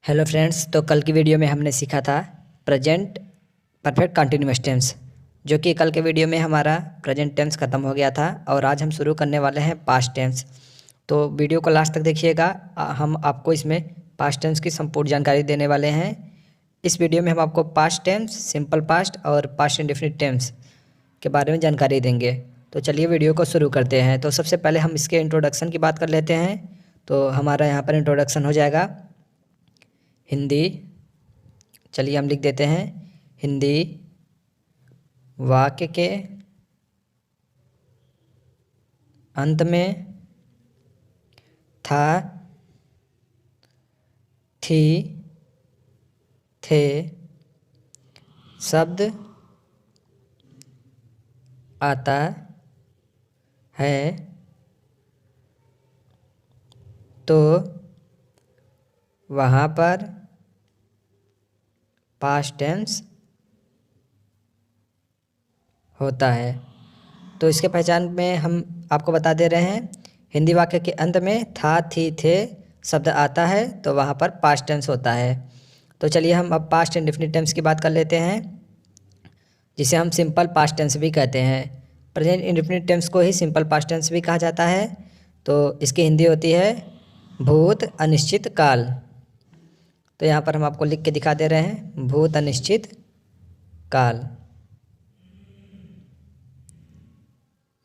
Hello friends, तो कल की वीडियो में हमने सीखा था प्रेजेंट परफेक्ट कंटिन्यूअस टेंस, जो कि कल के वीडियो में हमारा प्रेजेंट टेंस ख़त्म हो गया था और आज हम शुरू करने वाले हैं पास्ट टेंस। तो वीडियो को लास्ट तक देखिएगा। हम आपको इसमें पास्ट टेंस की संपूर्ण जानकारी देने वाले हैं। इस वीडियो में हम आपको पास्ट टेंस, सिंपल पास्ट और पास्ट इंडेफिनिट टेंस के बारे में जानकारी देंगे। तो चलिए वीडियो को शुरू करते हैं। तो सबसे पहले हम इसके इंट्रोडक्शन की बात कर लेते हैं। तो हमारा यहाँ पर इंट्रोडक्शन हो जाएगा हिंदी। चलिए हम लिख देते हैं हिंदी वाक्य के अंत में था, थी, थे शब्द आता है तो वहाँ पर पास्ट टेंस होता है। तो इसके पहचान में हम आपको बता दे रहे हैं, हिंदी वाक्य के अंत में था, थी, थे शब्द आता है तो वहाँ पर पास्ट टेंस होता है। तो चलिए हम अब पास्ट इंडेफिनिट टेंस की बात कर लेते हैं, जिसे हम सिंपल पास्ट टेंस भी कहते हैं। प्रेजेंट इंडेफिनिट टेंस को ही सिंपल पास्ट टेंस भी कहा जाता है। तो इसकी हिंदी होती है भूत अनिश्चित काल। तो यहाँ पर हम आपको लिख के दिखा दे रहे हैं भूत अनिश्चित काल,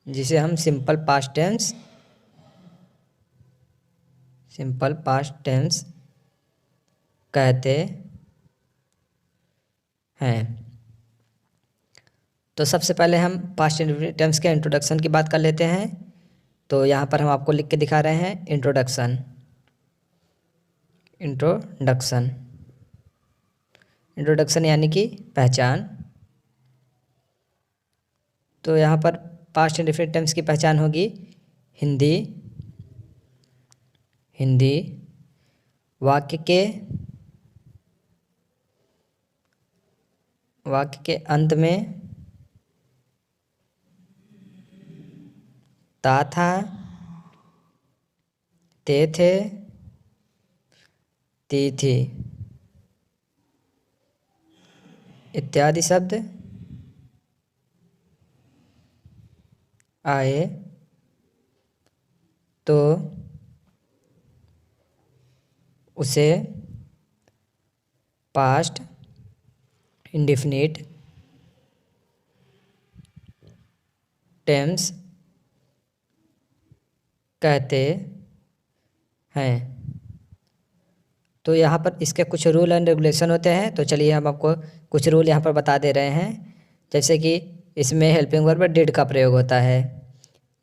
जिसे हम सिंपल पास्ट टेंस कहते हैं। तो सबसे पहले हम पास्ट इंडेफिनिट टेंस के इंट्रोडक्शन की बात कर लेते हैं। तो यहाँ पर हम आपको लिख के दिखा रहे हैं इंट्रोडक्शन। इंट्रोडक्शन यानी कि पहचान। तो यहाँ पर पास्ट इंडेफिनिट टेंस की पहचान होगी हिंदी वाक्य के अंत में ता था, ते थे, ती थी इत्यादि शब्द आए तो उसे पास्ट इंडेफिनिट टेंस कहते हैं। तो यहाँ पर इसके कुछ रूल एंड रेगुलेशन होते हैं। तो चलिए हम आपको कुछ रूल यहाँ पर बता दे रहे हैं। जैसे कि इसमें हेल्पिंग वर्ब डिड का प्रयोग होता है,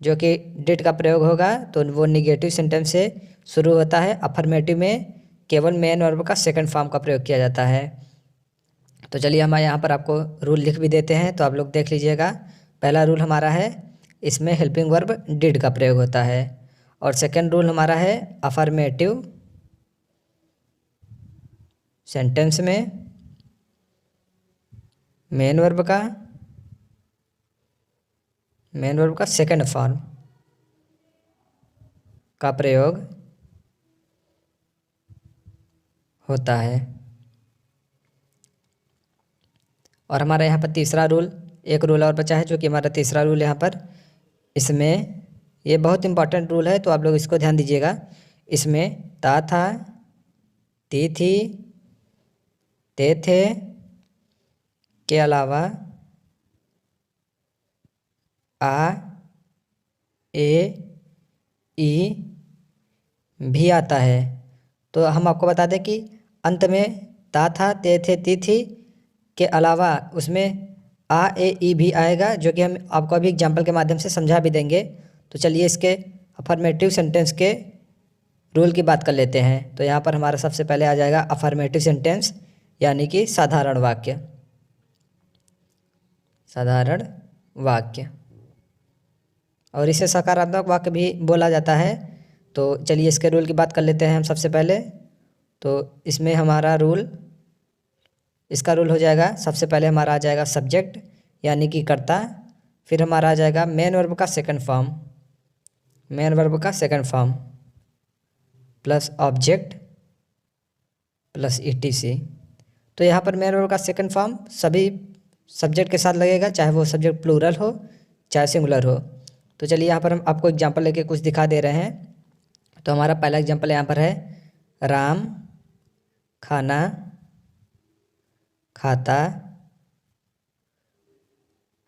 जो कि डिड का प्रयोग होगा तो वो निगेटिव सेंटेंस से शुरू होता है। अफर्मेटिव में केवल मेन वर्ब का सेकंड फॉर्म का प्रयोग किया जाता है। तो चलिए हम यहाँ पर आपको रूल लिख भी देते हैं, तो आप लोग देख लीजिएगा। पहला रूल हमारा है, इसमें हेल्पिंग वर्ब डिड का प्रयोग होता है। और सेकंड रूल हमारा है, अफर्मेटिव सेंटेंस में मेन वर्ब का सेकंड फॉर्म का प्रयोग होता है। और हमारा यहाँ पर तीसरा रूल, एक रूल और बचा है, जो कि हमारा तीसरा रूल यहाँ पर, इसमें ये बहुत इंपॉर्टेंट रूल है, तो आप लोग इसको ध्यान दीजिएगा। इसमें ता था, ती थी, ते थे के अलावा आ, ए, ई भी आता है। तो हम आपको बता दें कि अंत में ता था, ते थे, ती थी के अलावा उसमें आ, ए, ई भी आएगा, जो कि हम आपको अभी एग्जाम्पल के माध्यम से समझा भी देंगे। तो चलिए इसके अफर्मेटिव सेंटेंस के रूल की बात कर लेते हैं। तो यहाँ पर हमारा सबसे पहले आ जाएगा अफर्मेटिव सेंटेंस, यानी कि साधारण वाक्य, और इसे सकारात्मक वाक्य भी बोला जाता है। तो चलिए इसके रूल की बात कर लेते हैं हम सबसे पहले। तो इसमें हमारा रूल, इसका रूल हो जाएगा, सबसे पहले हमारा आ जाएगा सब्जेक्ट यानी कि कर्ता, फिर हमारा आ जाएगा मेन वर्ब का second form plus object plus ETC। तो यहाँ पर मेन वर्ब का सेकंड फॉर्म सभी सब्जेक्ट के साथ लगेगा, चाहे वो सब्जेक्ट प्लूरल हो चाहे सिंगुलर हो। तो चलिए यहाँ पर हम आपको एग्जांपल लेके कुछ दिखा दे रहे हैं। तो हमारा पहला एग्जांपल यहाँ पर है, राम खाना खाता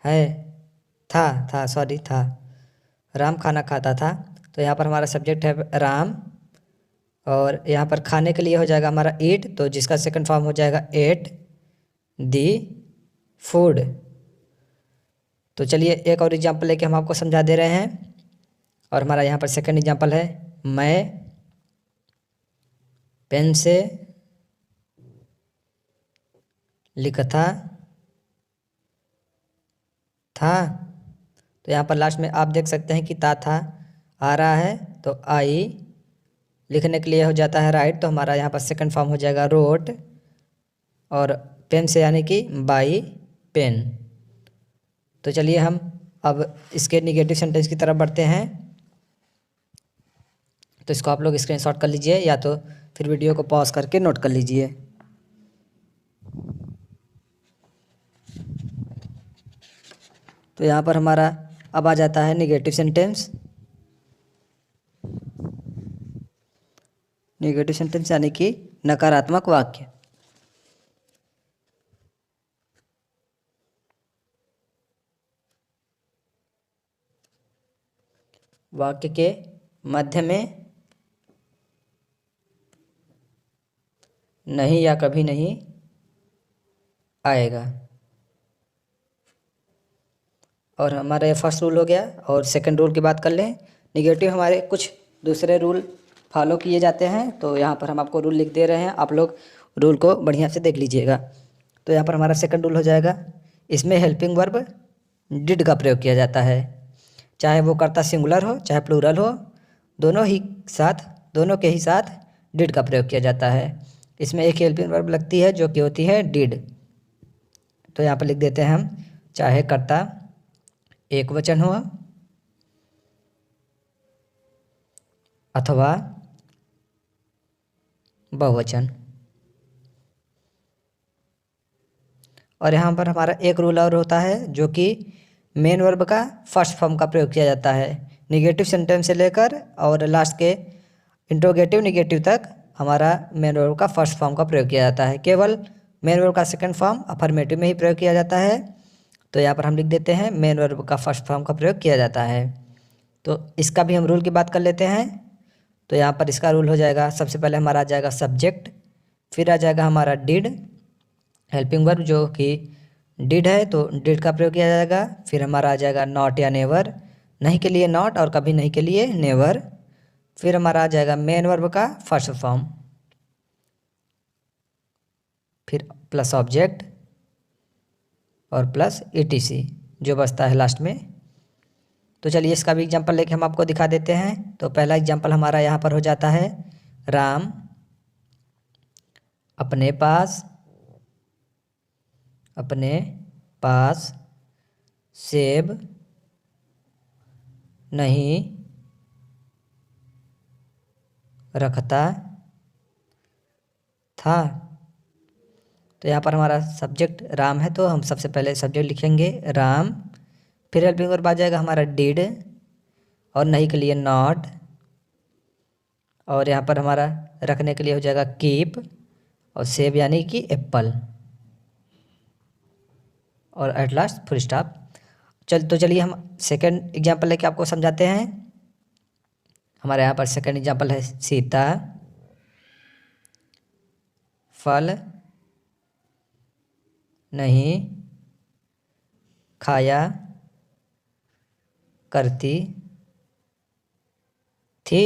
है, था। राम खाना खाता था। तो यहाँ पर हमारा सब्जेक्ट है राम, और यहाँ पर खाने के लिए हो जाएगा हमारा ईट, तो जिसका सेकंड फॉर्म हो जाएगा एट दी फूड। तो चलिए एक और एग्जांपल लेके हम आपको समझा दे रहे हैं। और हमारा यहाँ पर सेकंड एग्जांपल है, मैं पेन से लिखता था। तो यहाँ पर लास्ट में आप देख सकते हैं कि था आ रहा है, तो आई लिखने के लिए हो जाता है राइट, तो हमारा यहाँ पर सेकंड फॉर्म हो जाएगा रोट, और पेन से यानी कि बाई पेन। तो चलिए हम अब इसके निगेटिव सेंटेंस की तरफ बढ़ते हैं। तो इसको आप लोग स्क्रीनशॉट कर लीजिए, या तो फिर वीडियो को पॉज करके नोट कर लीजिए। तो यहाँ पर हमारा अब आ जाता है निगेटिव सेंटेंस। निगेटिव सेंटेंस यानी कि नकारात्मक वाक्य। वाक्य के मध्य में नहीं या कभी नहीं आएगा। और हमारा ये फर्स्ट रूल हो गया। और सेकंड रूल की बात कर लें, निगेटिव हमारे कुछ दूसरे रूल फॉलो किए जाते हैं। तो यहाँ पर हम आपको रूल लिख दे रहे हैं, आप लोग रूल को बढ़िया से देख लीजिएगा। तो यहाँ पर हमारा सेकंड रूल हो जाएगा, इसमें हेल्पिंग वर्ब डिड का प्रयोग किया जाता है, चाहे वो कर्ता सिंगुलर हो चाहे प्लूरल हो, दोनों के ही साथ डिड का प्रयोग किया जाता है। इसमें एक हेल्पिंग वर्ब लगती है जो कि होती है डिड। तो यहाँ पर लिख देते हैं हम, चाहे कर्ता एक वचन हो अथवा बहुवचन। और यहाँ पर हमारा एक रूल और होता है, जो कि मेन वर्ब का फर्स्ट फॉर्म का प्रयोग किया जाता है। निगेटिव सेंटेंस से लेकर और लास्ट के इंट्रोगेटिव निगेटिव तक हमारा मेन वर्ब का फर्स्ट फॉर्म का प्रयोग किया जाता है। केवल मेन वर्ब का सेकंड फॉर्म अफर्मेटिव में ही प्रयोग किया जाता है। तो यहाँ पर हम लिख देते हैं, मेन वर्ब का फर्स्ट फॉर्म का प्रयोग किया जाता है। तो इसका भी हम रूल की बात कर लेते हैं। तो यहाँ पर इसका रूल हो जाएगा, सबसे पहले हमारा आ जाएगा सब्जेक्ट, फिर आ जाएगा हमारा डिड हेल्पिंग वर्ब जो कि डिड है, तो डिड का प्रयोग किया जाएगा। फिर हमारा आ जाएगा नॉट या नेवर, नहीं के लिए नॉट और कभी नहीं के लिए नेवर। फिर हमारा आ जाएगा मेन वर्ब का फर्स्ट फॉर्म, फिर प्लस ऑब्जेक्ट और प्लस ETC जो बचता है लास्ट में। तो चलिए इसका भी एग्जांपल लेके हम आपको दिखा देते हैं। तो पहला एग्जांपल हमारा यहाँ पर हो जाता है, राम अपने पास सेब नहीं रखता था। तो यहाँ पर हमारा सब्जेक्ट राम है, तो हम सबसे पहले सब्जेक्ट लिखेंगे राम, फिर हेल्पिंग वर्ब आ जाएगा हमारा डिड, और नहीं के लिए नॉट, और यहाँ पर हमारा रखने के लिए हो जाएगा कीप, और सेब यानी कि एप्पल, और एट लास्ट फुल स्टॉप। तो चलिए हम सेकंड एग्जांपल लेके आपको समझाते हैं। हमारे यहाँ पर सेकंड एग्जांपल है, सीता फल नहीं खाया करती थी।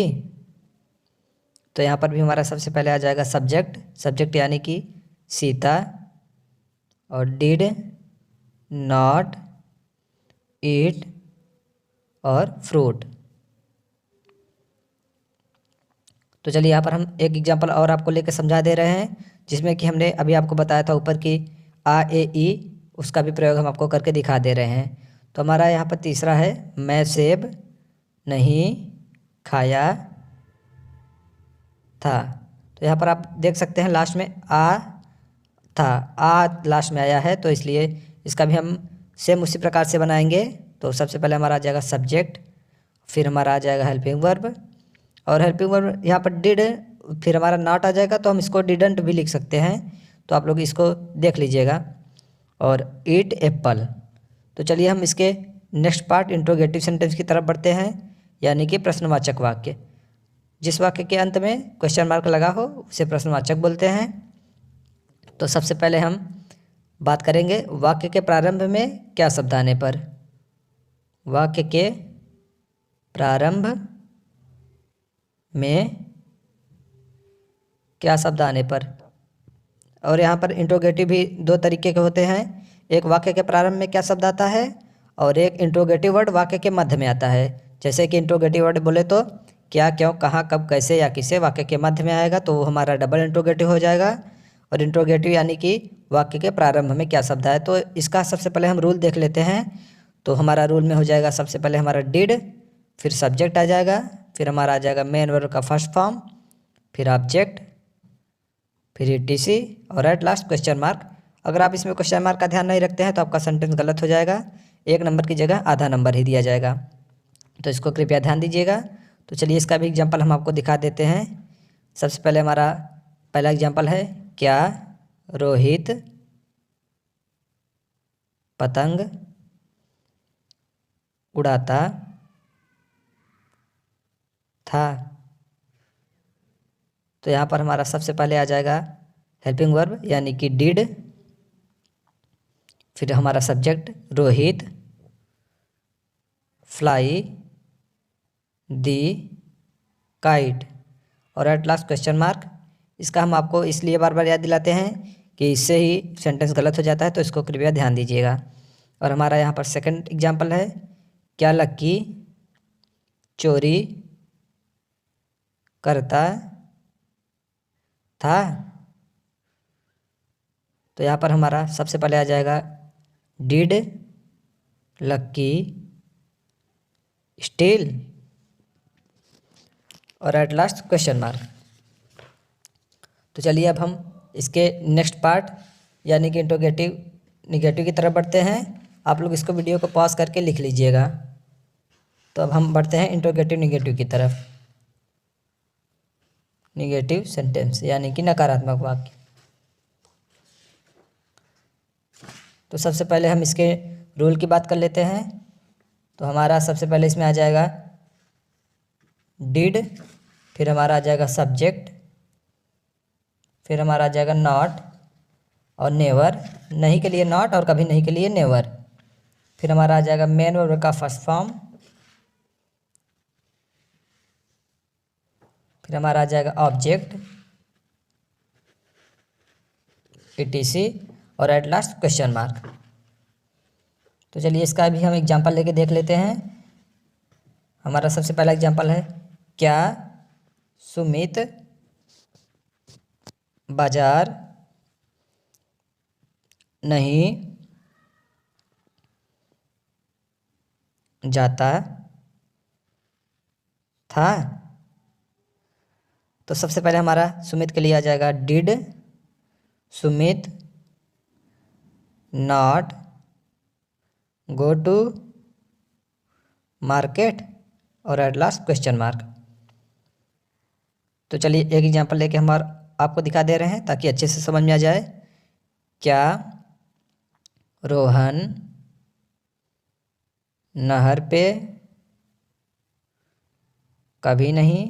तो यहाँ पर भी हमारा सबसे पहले आ जाएगा सब्जेक्ट यानी कि सीता, और डिड नॉट ईट और फ्रूट। तो चलिए यहाँ पर हम एक एग्जांपल और आपको लेकर समझा दे रहे हैं, जिसमें कि हमने अभी आपको बताया था ऊपर की आ ए ई, उसका भी प्रयोग हम आपको करके दिखा दे रहे हैं। तो हमारा यहाँ पर तीसरा है, मैं सेब नहीं खाया था। तो यहाँ पर आप देख सकते हैं लास्ट में आ था, आ लास्ट में आया है, तो इसलिए इसका भी हम सेम उसी प्रकार से बनाएंगे। तो सबसे पहले हमारा आ जाएगा सब्जेक्ट, फिर हमारा आ जाएगा हेल्पिंग वर्ब, और हेल्पिंग वर्ब यहाँ पर डिड, फिर हमारा नॉट आ जाएगा, तो हम इसको डिडंट भी लिख सकते हैं, तो आप लोग इसको देख लीजिएगा। और ईट एप्पल। तो चलिए हम इसके नेक्स्ट पार्ट इंट्रोगेटिव सेंटेंस की तरफ बढ़ते हैं, यानी कि प्रश्नवाचक वाक्य। जिस वाक्य के अंत में क्वेश्चन मार्क लगा हो उसे प्रश्नवाचक बोलते हैं। तो सबसे पहले हम बात करेंगे वाक्य के प्रारंभ में क्या शब्द आने पर। वाक्य के प्रारंभ में क्या शब्द आने पर। और यहाँ पर इंट्रोगेटिव भी दो तरीके के होते हैं, एक वाक्य के प्रारंभ में क्या शब्द आता है, और एक इंट्रोगेटिव वर्ड वाक्य के मध्य में आता है। जैसे कि इंट्रोगेटिव वर्ड बोले तो क्या, क्यों, कहाँ, कब, कैसे या किसे वाक्य के मध्य में आएगा, तो वो हमारा डबल इंट्रोगेटिव हो जाएगा। और इंट्रोगेटिव यानी कि वाक्य के प्रारंभ में क्या शब्द आए। तो इसका सबसे पहले हम रूल देख लेते हैं। तो हमारा रूल में हो जाएगा सबसे पहले हमारा डिड, फिर सब्जेक्ट आ जाएगा, फिर हमारा आ जाएगा मेन वर्ब का फर्स्ट फॉर्म, फिर ऑब्जेक्ट, फिर ईटीसी, और एट लास्ट क्वेश्चन मार्क। अगर आप इसमें क्वेश्चन मार्क का ध्यान नहीं रखते हैं तो आपका सेंटेंस गलत हो जाएगा, एक नंबर की जगह आधा नंबर ही दिया जाएगा, तो इसको कृपया ध्यान दीजिएगा। तो चलिए इसका भी एग्जांपल हम आपको दिखा देते हैं। सबसे पहले हमारा पहला एग्जांपल है, क्या रोहित पतंग उड़ाता था। तो यहाँ पर हमारा सबसे पहले आ जाएगा हेल्पिंग वर्ब यानी कि डिड, फिर हमारा सब्जेक्ट रोहित, फ्लाई दी काइट, और एट लास्ट क्वेश्चन मार्क। इसका हम आपको इसलिए बार बार याद दिलाते हैं कि इससे ही सेंटेंस गलत हो जाता है, तो इसको कृपया ध्यान दीजिएगा। और हमारा यहाँ पर सेकंड एग्जांपल है, क्या लक्की चोरी करता था। तो यहाँ पर हमारा सबसे पहले आ जाएगा डिड लक्की स्टील, और एट लास्ट क्वेश्चन मार्क। तो चलिए अब हम इसके नेक्स्ट पार्ट यानी कि इंट्रोगेटिव निगेटिव की तरफ बढ़ते हैं। आप लोग इसको वीडियो को पॉज करके लिख लीजिएगा। तो अब हम बढ़ते हैं इंट्रोगेटिव निगेटिव की तरफ। निगेटिव सेंटेंस यानी कि नकारात्मक वाक्य। तो सबसे पहले हम इसके रूल की बात कर लेते हैं। तो हमारा सबसे पहले इसमें आ जाएगा डिड, फिर हमारा आ जाएगा सब्जेक्ट, फिर हमारा आ जाएगा नॉट और नेवर, नहीं के लिए नॉट और कभी नहीं के लिए नेवर, फिर हमारा आ जाएगा मेन वर्ब का फर्स्ट फॉर्म, फिर हमारा आ जाएगा ऑब्जेक्ट, ईटीसी, और एट लास्ट क्वेश्चन मार्क। तो चलिए इसका भी हम एग्जांपल लेके देख लेते हैं। हमारा सबसे पहला एग्जांपल है, क्या सुमित बाजार नहीं जाता था। तो सबसे पहले हमारा सुमित के लिए आ जाएगा did Sumit not go to market, और एट लास्ट क्वेश्चन मार्क। तो चलिए एक एग्जांपल लेके हम आपको दिखा दे रहे हैं ताकि अच्छे से समझ में आ जाए। क्या रोहन नहर पे कभी नहीं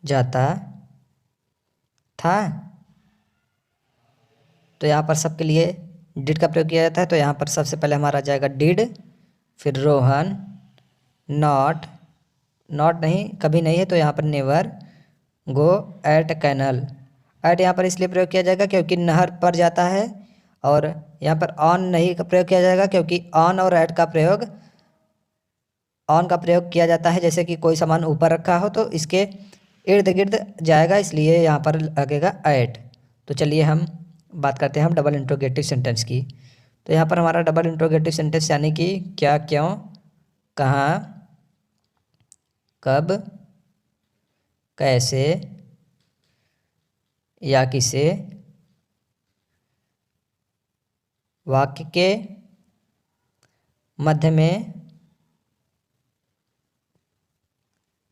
जाता था। तो यहाँ पर सबके लिए डिड का प्रयोग किया जाता है। तो यहाँ पर सबसे पहले हमारा आ जाएगा डिड, फिर रोहन, नॉट, नॉट नहीं कभी नहीं है तो यहाँ पर never, go at canal. At यहाँ पर इसलिए प्रयोग किया जाएगा क्योंकि नहर पर जाता है, और यहाँ पर ऑन नहीं का प्रयोग किया जाएगा क्योंकि ऑन और एट का प्रयोग ऑन का प्रयोग किया जाता है जैसे कि कोई सामान ऊपर रखा हो तो इसके इर्द गिर्द जाएगा, इसलिए यहाँ पर लगेगा एट। तो चलिए हम बात करते हैं हम डबल इंट्रोगेटिव सेंटेंस की। तो यहाँ पर हमारा डबल इंट्रोगेटिव सेंटेंस यानी कि क्या, क्यों, कहाँ, कब, कैसे या किसे वाक्य के मध्य में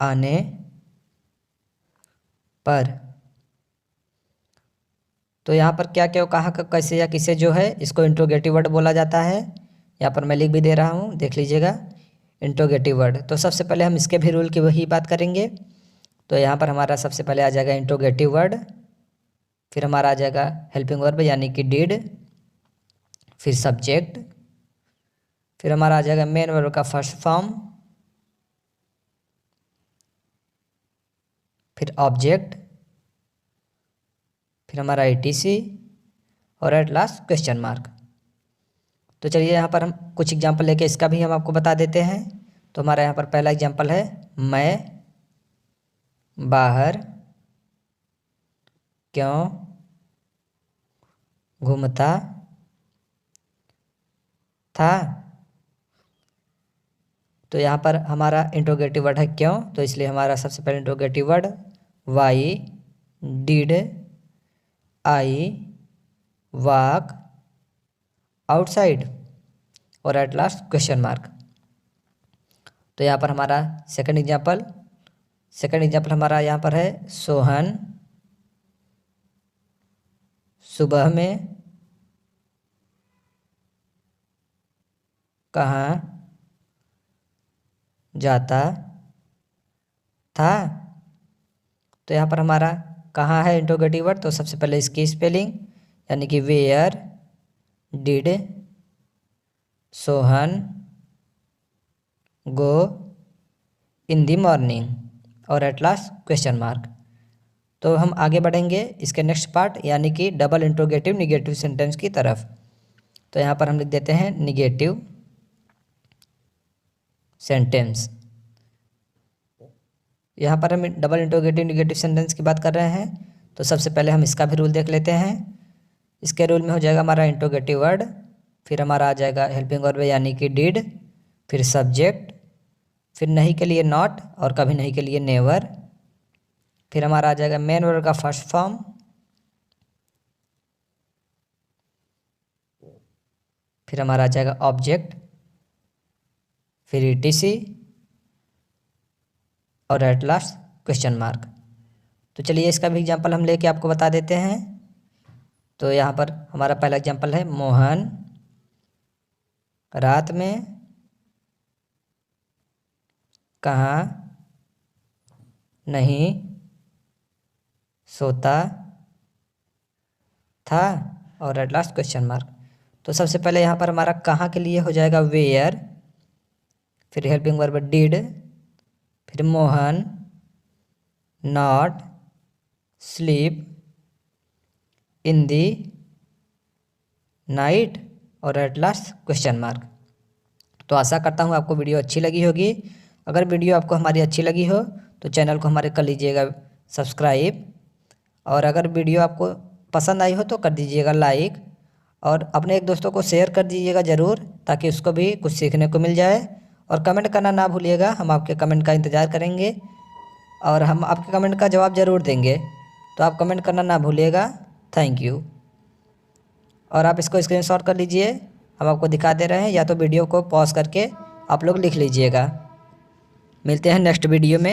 आने पर। तो यहाँ पर क्या क्या कहाँ का कैसे या किसे जो है इसको इंट्रोगेटिव वर्ड बोला जाता है। यहाँ पर मैं लिख भी दे रहा हूँ, देख लीजिएगा, इंट्रोगेटिव वर्ड। तो सबसे पहले हम इसके भी रूल की वही बात करेंगे। तो यहाँ पर हमारा सबसे पहले आ जाएगा इंट्रोगेटिव वर्ड, फिर हमारा आ जाएगा हेल्पिंग वर्ब यानी कि डिड, फिर सब्जेक्ट, फिर हमारा आ जाएगा मेन वर्ब का फर्स्ट फॉर्म, फिर ऑब्जेक्ट, फिर हमारा ईटीसी और एट लास्ट क्वेश्चन मार्क। तो चलिए यहाँ पर हम कुछ एग्जांपल लेके इसका भी हम आपको बता देते हैं। तो हमारा यहाँ पर पहला एग्जांपल है, मैं बाहर क्यों घूमता था। तो यहाँ पर हमारा इंट्रोगेटिव वर्ड है क्यों, तो इसलिए हमारा सबसे पहले interrogative word why did I walk outside और एट लास्ट क्वेश्चन मार्क। तो यहाँ पर हमारा सेकंड एग्जाम्पल हमारा यहाँ पर है, सोहन सुबह में कहाँ जाता था। तो यहाँ पर हमारा कहाँ है इंट्रोगेटिव वर्ड, तो सबसे पहले इसकी स्पेलिंग यानी कि where did Sohan go in the morning और एट लास्ट क्वेश्चन मार्क। तो हम आगे बढ़ेंगे इसके नेक्स्ट पार्ट यानी कि डबल इंट्रोगेटिव निगेटिव सेंटेंस की तरफ। तो यहाँ पर हम लिख देते हैं निगेटिव सेंटेंस। यहाँ पर हम डबल इंट्रोगेटिव निगेटिव सेंटेंस की बात कर रहे हैं। तो सबसे पहले हम इसका भी रूल देख लेते हैं। इसके रूल में हो जाएगा हमारा इंट्रोगेटिव वर्ड, फिर हमारा आ जाएगा हेल्पिंग वर्ब यानी कि डिड, फिर सब्जेक्ट, फिर नहीं के लिए नॉट और कभी नहीं के लिए नेवर, फिर हमारा आ जाएगा मेन वर्ब का फर्स्ट फॉर्म, फिर हमारा आ जाएगा ऑब्जेक्ट, फिर ईटीसी और एट लास्ट क्वेश्चन मार्क। तो चलिए इसका भी एग्जांपल हम लेके आपको बता देते हैं। तो यहाँ पर हमारा पहला एग्जांपल है, मोहन रात में कहाँ नहीं सोता था और एट लास्ट क्वेश्चन मार्क। तो सबसे पहले यहाँ पर हमारा कहाँ के लिए हो जाएगा वेयर, फिर हेल्पिंग वर्ब डिड, फिर Mohan not sleep in the night और एट लास्ट क्वेश्चन मार्क। तो आशा करता हूँ आपको वीडियो अच्छी लगी होगी। अगर वीडियो आपको हमारी अच्छी लगी हो तो चैनल को हमारे कर लीजिएगा सब्सक्राइब, और अगर वीडियो आपको पसंद आई हो तो कर दीजिएगा लाइक, और अपने एक दोस्तों को शेयर कर दीजिएगा ज़रूर, ताकि उसको भी कुछ सीखने को मिल जाए। और कमेंट करना ना भूलिएगा, हम आपके कमेंट का इंतज़ार करेंगे और हम आपके कमेंट का जवाब ज़रूर देंगे। तो आप कमेंट करना ना भूलिएगा। Thank you. और आप इसको स्क्रीनशॉट कर लीजिए, हम आपको दिखा दे रहे हैं, या तो वीडियो को पॉज करके आप लोग लिख लीजिएगा। मिलते हैं नेक्स्ट वीडियो में।